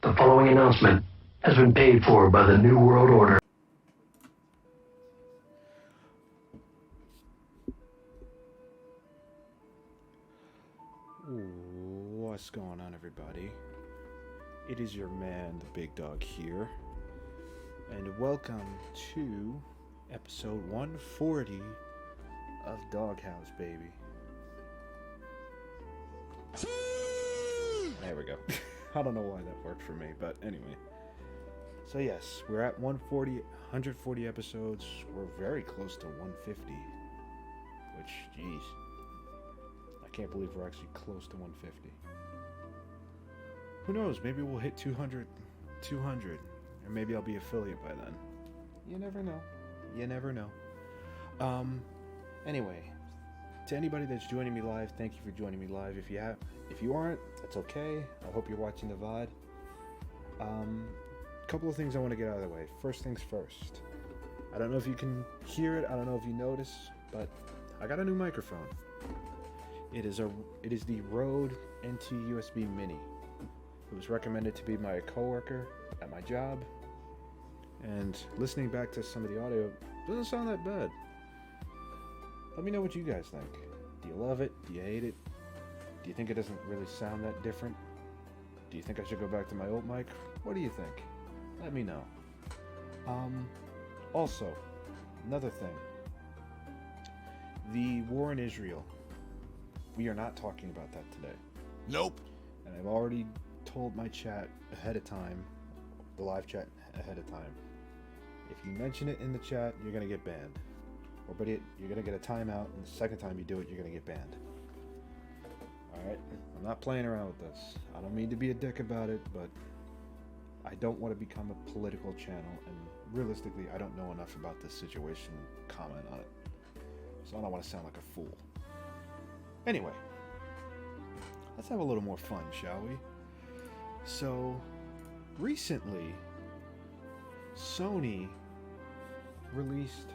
The following announcement has been paid for by the New World Order. What's going on, everybody? It is your man, the Big Dog here, and welcome to episode 140 of Doghouse, baby. There we go. I don't know why that worked for me, but anyway. So yes, we're at 140 episodes. We're very close to 150, which, jeez. I can't believe we're actually close to 150. Who knows? Maybe we'll hit 200, or maybe I'll be affiliate by then. You never know. You never know. Anyway, to anybody that's joining me live, thank you for joining me live. If you aren't, that's okay. I hope you're watching the VOD. Couple of things I want to get out of the way. First things first. I don't know if you can hear it. I don't know if you notice, but I got a new microphone. It is the Rode NT USB Mini. It was recommended to be my coworker at my job, and listening back to some of the audio doesn't sound that bad. Let me know what you guys think. Do you love it? Do you hate it? Do you think it doesn't really sound that different? Do you think I should go back to my old mic? What do you think? Let me know. Also, another thing. The war in Israel. We are not talking about that today. Nope. And I've already told my chat ahead of time, the live chat ahead of time. If you mention it in the chat, you're going to get banned. Or but you're going to get a timeout, and the second time you do it, you're going to get banned. Alright? I'm not playing around with this. I don't mean to be a dick about it, but I don't want to become a political channel, and realistically, I don't know enough about this situation to comment on it. So I don't want to sound like a fool. Anyway, let's have a little more fun, shall we? So, recently, Sony released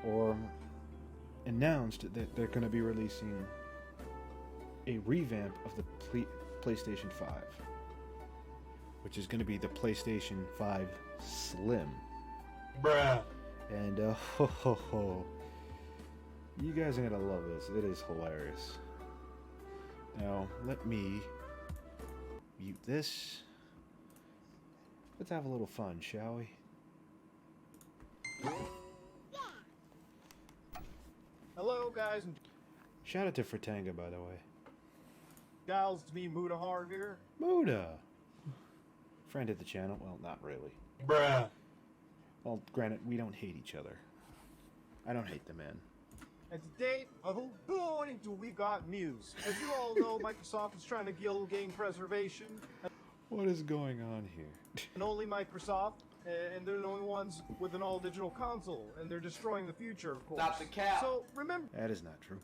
or announced that they're going to be releasing a revamp of the PlayStation 5, which is going to be the PlayStation 5 Slim. Bruh. And, you guys are going to love this. It is hilarious. Now, let me mute this. Let's have a little fun, shall we? Hello, guys and Shout out to Fratanga, by the way. gals. It's me, Mudahar here. Muda! Friend of the channel. Well, not really. Bruh. Well, granted, we don't hate each other. I don't hate the man. And today, going into We Got News. As you all know, Microsoft is trying to kill game preservation, What is going on here? and only Microsoft, and they're the only ones with an all-digital console, and they're destroying the future, of course. Stop the cap. So remember, That is not true.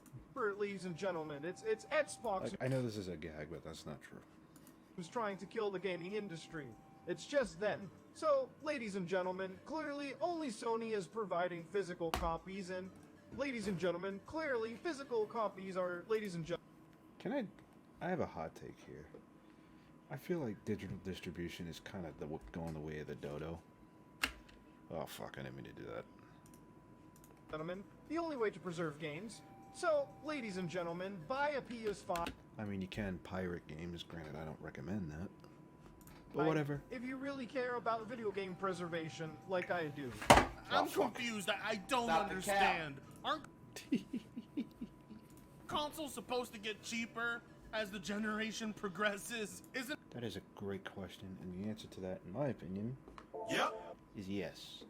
ladies and gentlemen, it's Xbox I know this is a gag, but that's not true. who's trying to kill the gaming industry. It's just them. So, ladies and gentlemen, clearly only Sony is providing physical copies, and ladies and gentlemen, clearly physical copies are, ladies and gentlemen. I have a hot take here. I feel like digital distribution is kind of going the way of the dodo. Oh fuck, I didn't mean to do that. Gentlemen, the only way to preserve games. So, ladies and gentlemen, buy a PS5. I mean, you can pirate games, granted I don't recommend that. But whatever. If you really care about video game preservation, like I do. I'm confused. I don't Stop the understand. Aren't consoles supposed to get cheaper as the generation progresses? Isn't That is a great question, and the answer to that, in my opinion, Yep. is yes.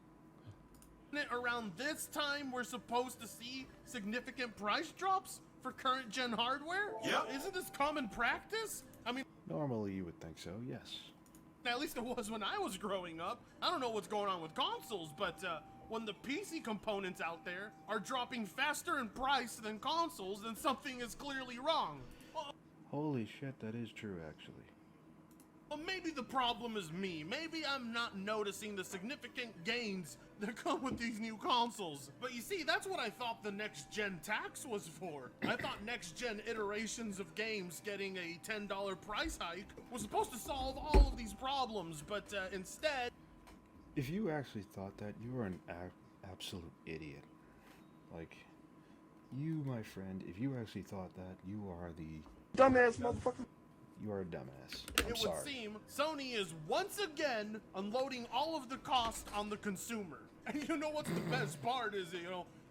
it around this time we're supposed to see significant price drops for current gen hardware? Yep. Isn't this common practice? I mean, Normally you would think so, yes. at least it was when I was growing up. I don't know what's going on with consoles, but when the PC components out there are dropping faster in price than consoles, then something is clearly wrong. Holy shit, that is true, actually. Well, maybe the problem is me. Maybe I'm not noticing the significant gains that come with these new consoles. But you see, that's what I thought the next-gen tax was for. I thought next-gen iterations of games getting a $10 price hike was supposed to solve all of these problems, but instead... If you actually thought that, you were an absolute idiot. Like, you, my friend, if you actually thought that, you are the... Dumbass motherfucker. You are a dumbass. I'm It sorry. would seem Sony is once again unloading all of the cost on the consumer. And you know what's the best part is,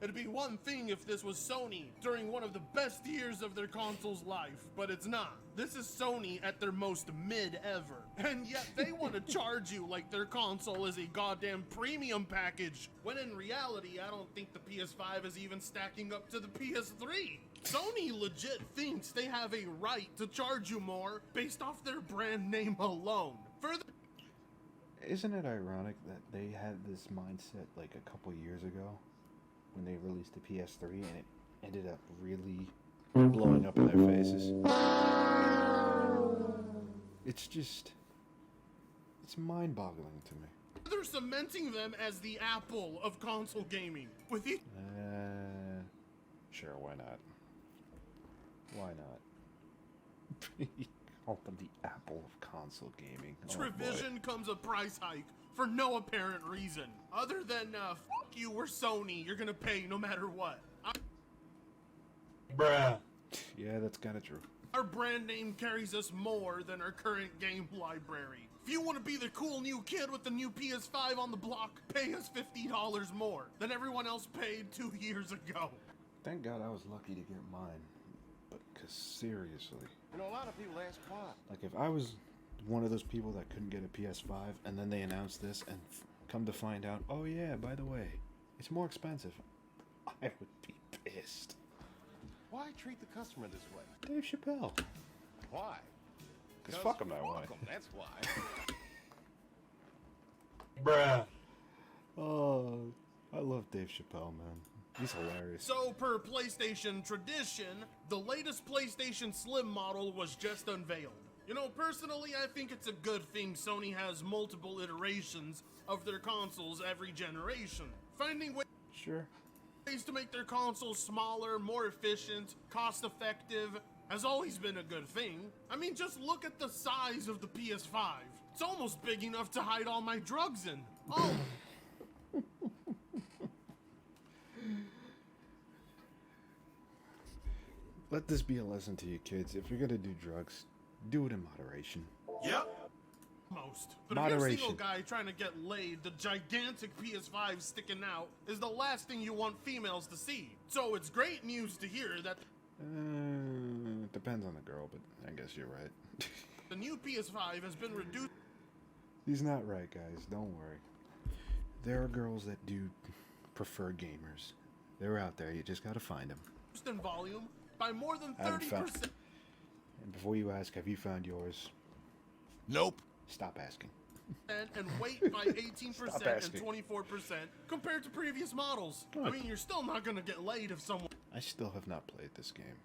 it'd be one thing if this was Sony during one of the best years of their console's life, but it's not. This is Sony at their most mid ever. And yet they want to charge you like their console is a goddamn premium package, when in reality, I don't think the PS5 is even stacking up to the PS3. Sony legit thinks they have a right to charge you more based off their brand name alone. Further, Isn't it ironic that they had this mindset like a couple years ago when they released the PS3 and it ended up really blowing up in their faces? It's mind-boggling to me. they're cementing them as the Apple of console gaming. With each Sure, why not? Why not? Call them the Apple of console gaming. revision comes a price hike for no apparent reason. Other than, fuck you, we're Sony, you're gonna pay no matter what. Bruh. Yeah, that's kind of true. Our brand name carries us more than our current game library. If you want to be the cool new kid with the new PS5 on the block, pay us $50 more than everyone else paid 2 years ago. Thank God I was lucky to get mine. But, cause seriously. You know, a lot of people ask why. Like, if I was one of those people that couldn't get a PS5 and then they announced this and come to find out, oh yeah, by the way, it's more expensive, I would be pissed. Why treat the customer this way? Dave Chappelle. Why? Because fuck him that way. Fuck 'em, that's why. Bruh. Oh, I love Dave Chappelle, man. He's hilarious. So, per PlayStation tradition, the latest PlayStation Slim model was just unveiled. You know, personally, I think it's a good thing Sony has multiple iterations of their consoles every generation. Finding ways Sure. to make their consoles smaller, more efficient, cost-effective has always been a good thing. I mean, just look at the size of the PS5. It's almost big enough to hide all my drugs in. Oh, Let this be a lesson to you kids. If you're gonna do drugs, do it in moderation. yep. Most. But if you're a Moderation. single guy trying to get laid, the gigantic PS5 sticking out is the last thing you want females to see. So it's great news to hear that Depends on the girl, but I guess you're right. the new PS5 has been reduced He's not right, guys. Don't worry. There are girls that do prefer gamers. They're out there. You just gotta find them. in volume by more than I haven't 30%. found- And before you ask, have you found yours? Nope. Stop asking. And weight by 18% Stop and asking. 24% compared to previous models. I What? mean, you're still not gonna get laid if someone I still have not played this game.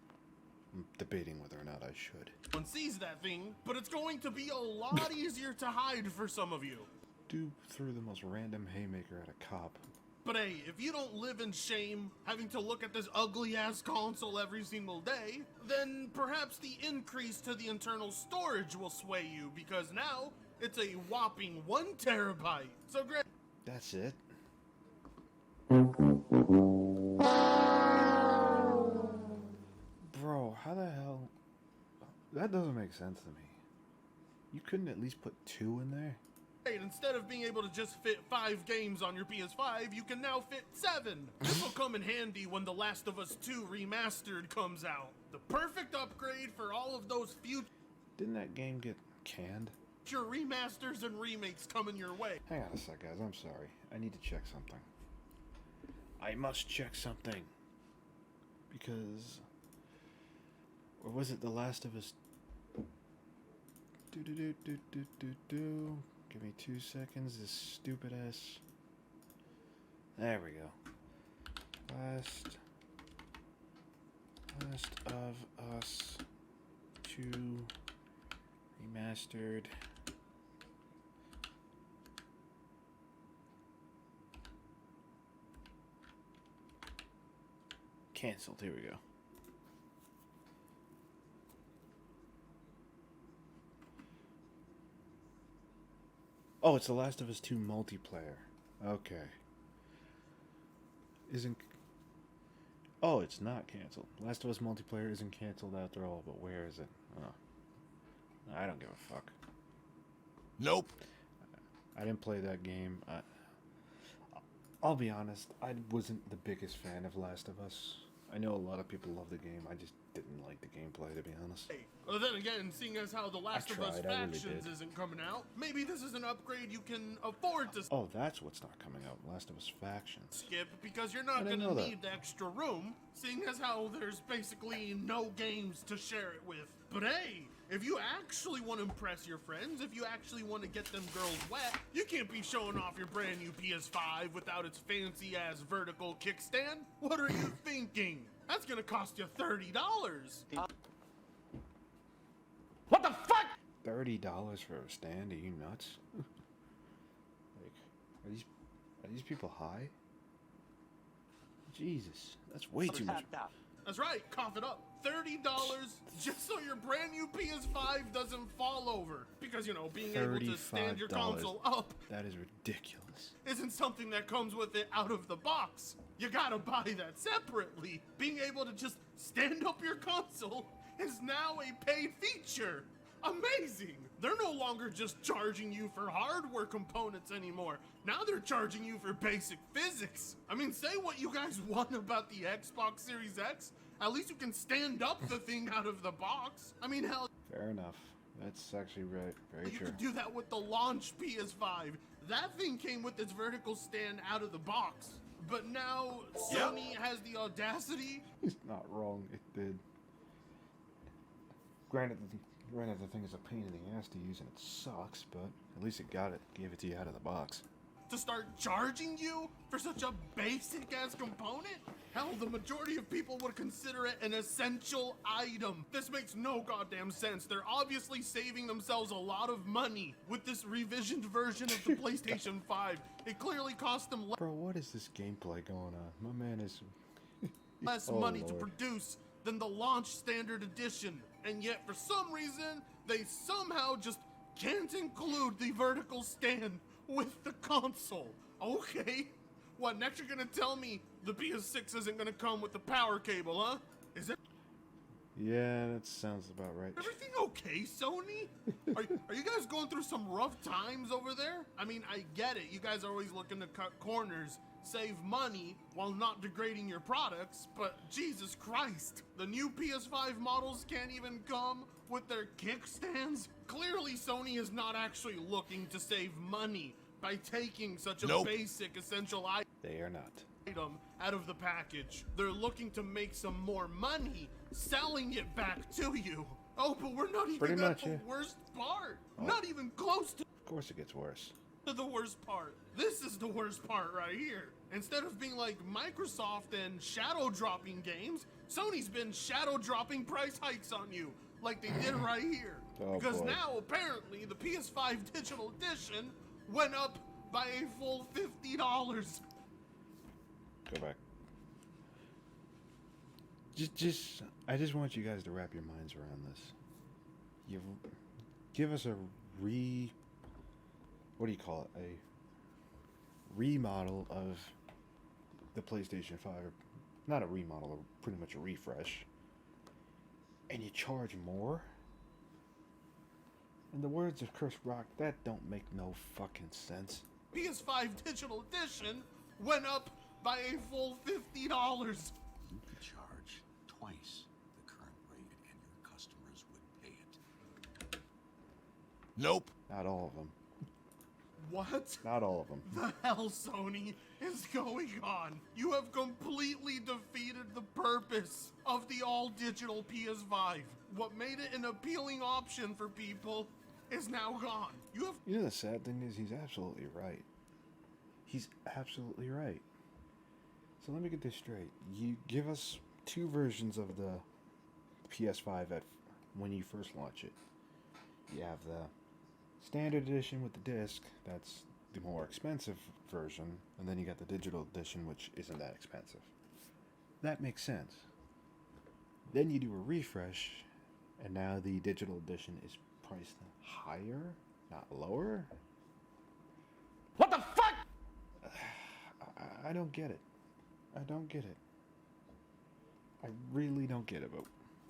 I'm debating whether or not I should. sees that thing, but it's going to be a lot easier to hide for some of you. Dude threw the most random haymaker at a cop. But hey, if you don't live in shame, having to look at this ugly-ass console every single day, then perhaps the increase to the internal storage will sway you, because now it's a whopping 1 terabyte. So great. That's it? Bro, how the hell? That doesn't make sense to me. You couldn't at least put 2 in there? Instead of being able to just fit 5 games on your PS5, you can now fit 7. This will come in handy when The Last of Us 2 Remastered comes out. The perfect upgrade for all of those future Didn't that game get canned? remasters and remakes coming your way. Hang on a sec, guys. I'm sorry. I need to check something. I must check something. Because... Or was it The Last of Us... Do. Give me 2 seconds, this stupid ass... There we go. Last of Us 2 Remastered Cancelled. Here we go. Oh, it's The Last of Us 2 multiplayer. Okay. Isn't... Oh, it's not canceled. Last of Us multiplayer isn't canceled after all, but where is it? Oh. I don't give a fuck. Nope. I didn't play that game. I'll be honest, I wasn't the biggest fan of Last of Us. I know a lot of people love the game. I just didn't like the gameplay, to be honest. Hey, well, then again, seeing as how The Last of Us tried, I really Factions did. isn't coming out, maybe this is an upgrade you can afford to Oh, that's what's not coming out. Last of Us Factions. skip because you're not I didn't gonna know that. need the extra room, seeing as how there's basically no games to share it with. But hey, if you actually want to impress your friends, if you actually want to get them girls wet, you can't be showing off your brand new PS5 without its fancy ass vertical kickstand. What are you thinking? That's gonna cost you $30. What the fuck? $30 for a stand? Are you nuts? Like, are these people high? Jesus, that's way too much. That's right, cough it up. $30 just so your brand new PS5 doesn't fall over. Because, you know, being able to stand your console up That is ridiculous. isn't something that comes with it out of the box. You gotta buy that separately. Being able to just stand up your console is now a paid feature. Amazing! They're no longer just charging you for hardware components anymore. Now they're charging you for basic physics. I mean, say what you guys want about the Xbox Series X. At least you can stand up the thing out of the box. I mean, hell, Fair enough. That's actually right. Very you true. could do that with the launch PS5. That thing came with its vertical stand out of the box. But now Sony has the audacity. He's not wrong. It did. Granted, the thing is a pain in the ass to use and it sucks, but at least it gave it to you out of the box. To start charging you for such a basic ass component? Hell, the majority of people would consider it an essential item. This makes no goddamn sense. They're obviously saving themselves a lot of money with this revisioned version of the PlayStation 5. It clearly cost them Bro, what is this gameplay going on? My man is... less Oh, money to Lord. produce than the launch standard edition. And yet, for some reason, they somehow just can't include the vertical stand with the console. Okay. What, next you're gonna tell me the PS6 isn't gonna come with the power cable, huh? Is it Yeah, that sounds about right. everything okay, Sony? Are you guys going through some rough times over there? I mean, I get it. You guys are always looking to cut corners, save money, while not degrading your products, but Jesus Christ. The new PS5 models can't even come with their kickstands? Clearly, Sony is not actually looking to save money by taking such a Nope. basic essential They are not. item out of the package. They're looking to make some more money selling it back to you. Oh, but we're not Pretty even at much, the yeah. worst part. Oh. Not even close to Of course it gets worse. the worst part. This is the worst part right here. Instead of being like Microsoft and shadow dropping games, Sony's been shadow dropping price hikes on you, like they did right here. Oh, Because boy. now apparently the PS5 digital edition went up by a full $50. Go back. I just want you guys to wrap your minds around this. You give us a what do you call it? A remodel of the PlayStation 5. Not a remodel, pretty much a refresh. And you charge more? In the words of Chris Rock, that don't make no fucking sense. PS5 digital edition went up by a full $50. You could charge twice the current rate and your customers would pay it. Nope. Not all of them. What Not all of them. the hell, Sony, is going on? You have completely defeated the purpose of the all-digital PS5. What made it an appealing option for people is now gone. You have You know the sad thing is he's absolutely right. He's absolutely right. So let me get this straight. You give us two versions of the PS5 when you first launch it. You have the standard edition with the disc, that's the more expensive version, and then you got the digital edition, which isn't that expensive. That makes sense. Then you do a refresh, and now the digital edition is priced higher, not lower. What the fuck? I don't get it. I don't get it. I really don't get it, but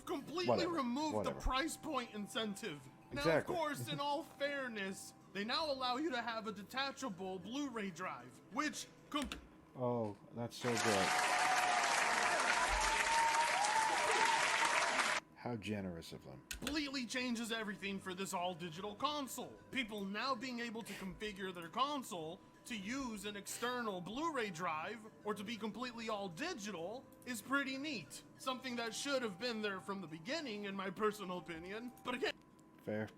Completely whatever, remove whatever. the price point incentive. Now, of Exactly. course, in all fairness, they now allow you to have a detachable Blu-ray drive, which Oh, that's so good. How generous of them. completely changes everything for this all-digital console. People now being able to configure their console to use an external Blu-ray drive or to be completely all-digital is pretty neat. Something that should have been there from the beginning, in my personal opinion. But again, Fair.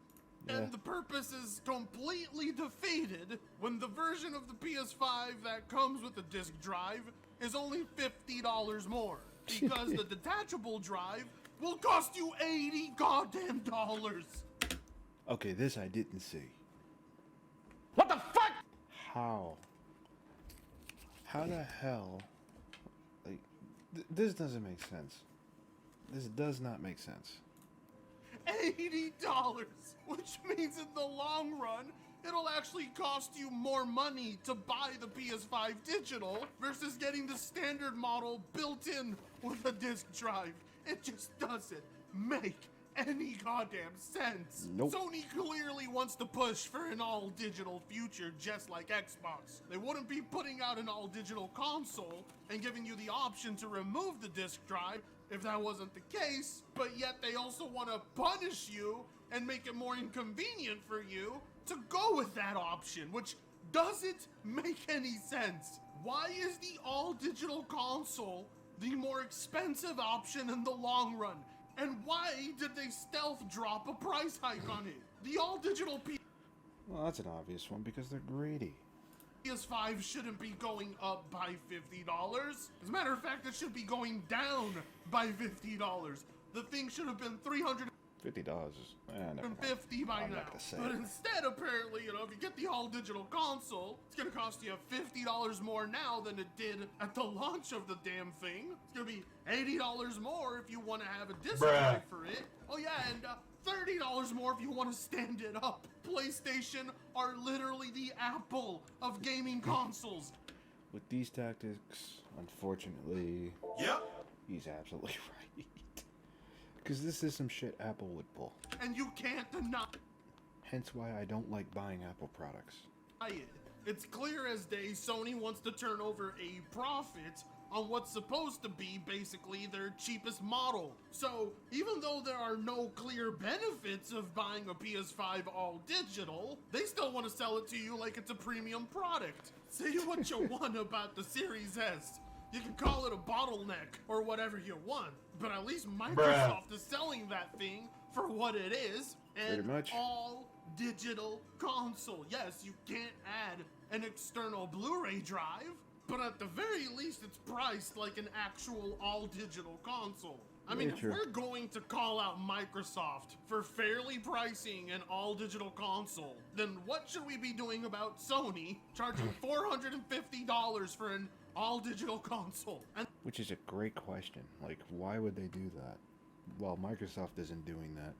Yeah. and the purpose is completely defeated when the version of the PS5 that comes with the disc drive is only $50 more. Because the detachable drive will cost you $80 goddamn dollars. Okay, this I didn't see. What the fuck? How? How the hell? Like, this doesn't make sense. This does not make sense. $80, which means in the long run, it'll actually cost you more money to buy the PS5 digital versus getting the standard model built in with a disc drive. It just doesn't make any goddamn sense. Nope. Sony clearly wants to push for an all-digital future just like Xbox. They wouldn't be putting out an all-digital console and giving you the option to remove the disc drive if that wasn't the case, but yet they also want to punish you and make it more inconvenient for you to go with that option, which doesn't make any sense. Why is the all-digital console the more expensive option in the long run? And why did they stealth drop a price hike on it? The all-digital Well, that's an obvious one because they're greedy. PS5 shouldn't be going up by $50. As a matter of fact, it should be going down by $50. The thing should have been $350 $50 is never mind. by I'm now. not gonna say But it. instead, apparently, if you get the all-digital console, it's gonna cost you $50 more now than it did at the launch of the damn thing. It's gonna be $80 more if you want to have a disc drive for it. Oh yeah, and $30 more if you want to stand it up. PlayStation are literally the Apple of gaming consoles. With these tactics, unfortunately, Yep. he's absolutely right. Because this is some shit Apple would pull. And you can't deny Hence why I don't like buying Apple products. it. It's clear as day Sony wants to turn over a profit on what's supposed to be basically their cheapest model. So even though there are no clear benefits of buying a PS5 all digital, they still want to sell it to you like it's a premium product. Say what you want about the Series S. You can call it a bottleneck or whatever you want, but at least Microsoft is selling that thing for what it is, Pretty an much. all-digital console. Yes, you can't add an external Blu-ray drive, but at the very least it's priced like an actual all-digital console. I mean, Very if true. we're going to call out Microsoft for fairly pricing an all-digital console, then what should we be doing about Sony charging $450 for an all-digital console? And Which is a great question. Like, why would they do that? Well, Microsoft isn't doing that.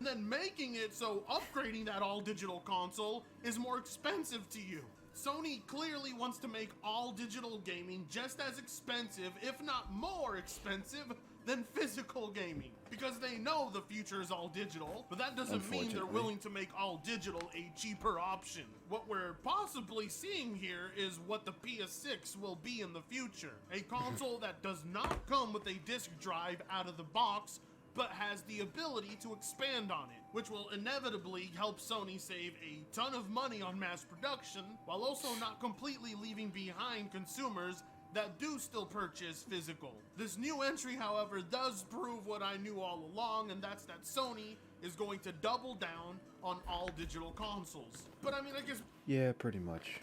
then making it so upgrading that all-digital console is more expensive to you. Sony clearly wants to make all-digital gaming just as expensive, if not more expensive, than physical gaming. Because they know the future is all-digital, but that doesn't mean they're Unfortunately. willing to make all-digital a cheaper option. What we're possibly seeing here is what the PS6 will be in the future. A console that does not come with a disc drive out of the box, but has the ability to expand on it, which will inevitably help Sony save a ton of money on mass production, while also not completely leaving behind consumers that do still purchase physical. This new entry, however, does prove what I knew all along, and that's that Sony is going to double down on all digital consoles. But I mean, I guess Yeah, pretty much.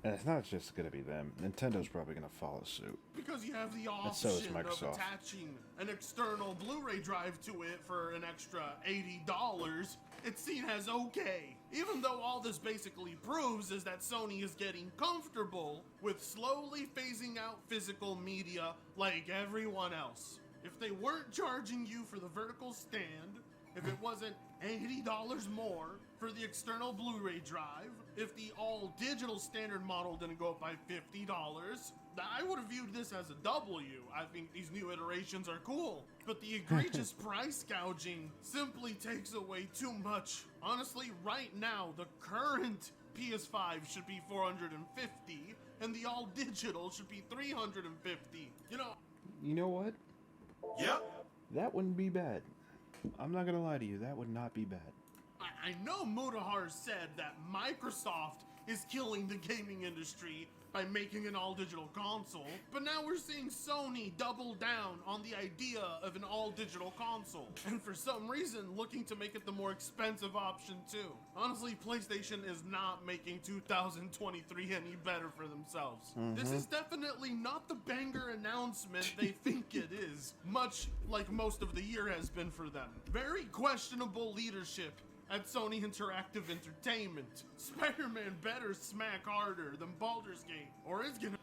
And it's not just gonna be them. Nintendo's probably gonna follow suit. because you have the so is option of Microsoft. attaching an external Blu-ray drive to it for an extra $80, it's seen as okay. Even though all this basically proves is that Sony is getting comfortable with slowly phasing out physical media like everyone else. If they weren't charging you for the vertical stand, if it wasn't $80 more for the external Blu-ray drive, if the all-digital standard model didn't go up by $50, I would have viewed this as a W. I think these new iterations are cool, but the egregious price gouging simply takes away too much. Honestly, right now, the current PS5 should be $450, and the all-digital should be $350. You know what? Yep. That wouldn't be bad. I'm not gonna lie to you, that would not be bad. I know Mutahar said that Microsoft is killing the gaming industry by making an all-digital console, but now we're seeing Sony double down on the idea of an all-digital console, and for some reason looking to make it the more expensive option too. Honestly, PlayStation is not making 2023 any better for themselves. This is definitely not the banger announcement they think it is, much like most of the year has been for them. Very questionable leadership at Sony Interactive Entertainment. Spider-Man better smack harder than Baldur's Gate, or it's gonna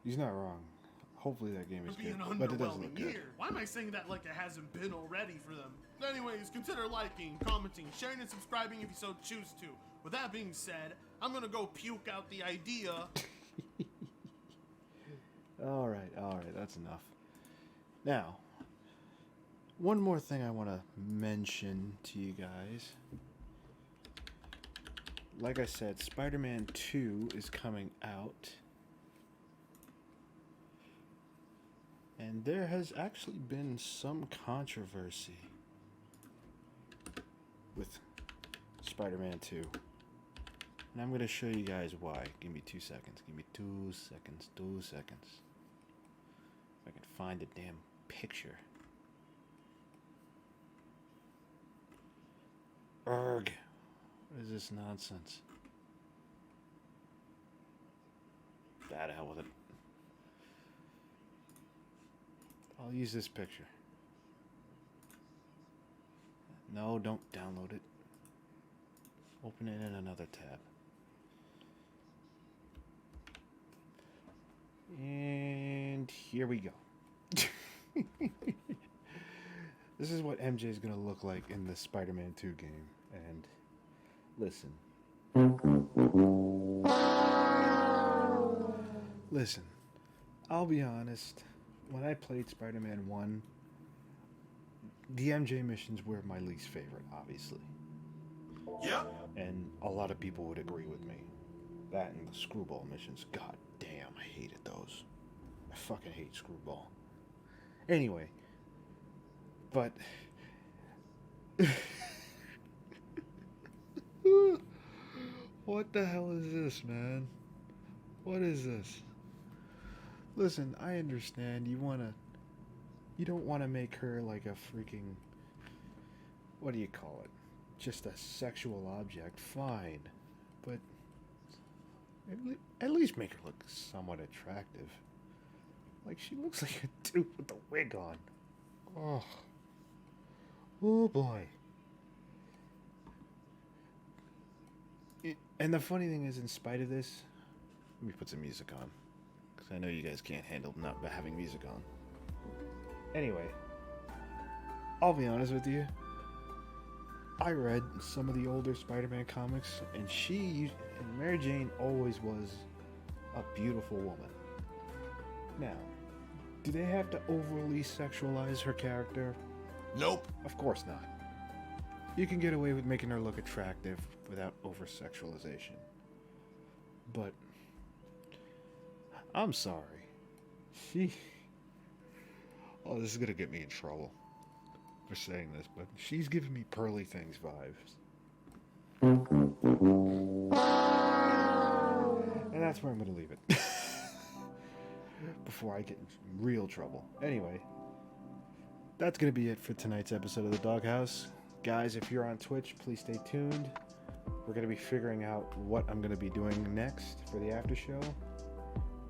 He's not wrong. Hopefully that game is be good, an but it doesn't look underwhelming good. year. Why am I saying that like it hasn't been already for them? Anyways, consider liking, commenting, sharing, and subscribing if you so choose to. With that being said, I'm gonna go puke out the idea. Alright, that's enough. Now, one more thing I want to mention to you guys. Like I said, Spider-Man 2 is coming out. And there has actually been some controversy with Spider-Man 2. And I'm going to show you guys why. Give me 2 seconds. Give me 2 seconds. 2 seconds. If I can find the damn picture. Urgh. What is this nonsense? The hell with it. I'll use this picture. No, don't download it. Open it in another tab. And here we go. This is what MJ is going to look like in the Spider-Man 2 game. And listen. Listen. I'll be honest. When I played Spider-Man 1, the MJ missions were my least favorite, obviously. Yep. And a lot of people would agree with me. That and the Screwball missions. God damn, I hated those. I fucking hate Screwball. Anyway. But... what the hell is this, man? What is this? Listen, I understand you don't want to make her like a freaking, what do you call it? Just a sexual object. Fine. But at least make her look somewhat attractive. Like, she looks like a dude with a wig on. Oh. Oh boy. And the funny thing is, in spite of this, let me put some music on. Because I know you guys can't handle not having music on. Anyway, I'll be honest with you. I read some of the older Spider-Man comics, and Mary Jane always was a beautiful woman. Now, do they have to overly sexualize her character? Nope. Of course not. You can get away with making her look attractive without over-sexualization. But I'm sorry. Oh, this is gonna get me in trouble for saying this, but she's giving me Pearly Things vibes. And that's where I'm gonna leave it. Before I get in real trouble. Anyway, that's gonna be it for tonight's episode of The Doghouse. Guys, if you're on Twitch, please stay tuned. We're gonna be figuring out what I'm gonna be doing next for the after show.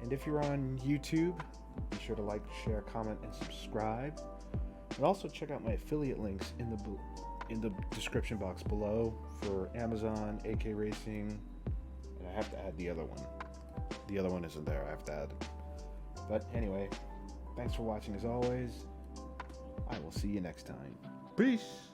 And if you're on YouTube, be sure to like, share, comment, and subscribe. And also check out my affiliate links in in the description box below for Amazon, AK Racing, and I have to add the other one. The other one isn't there. I have to add it. But anyway, thanks for watching as always. I will see you next time. Peace.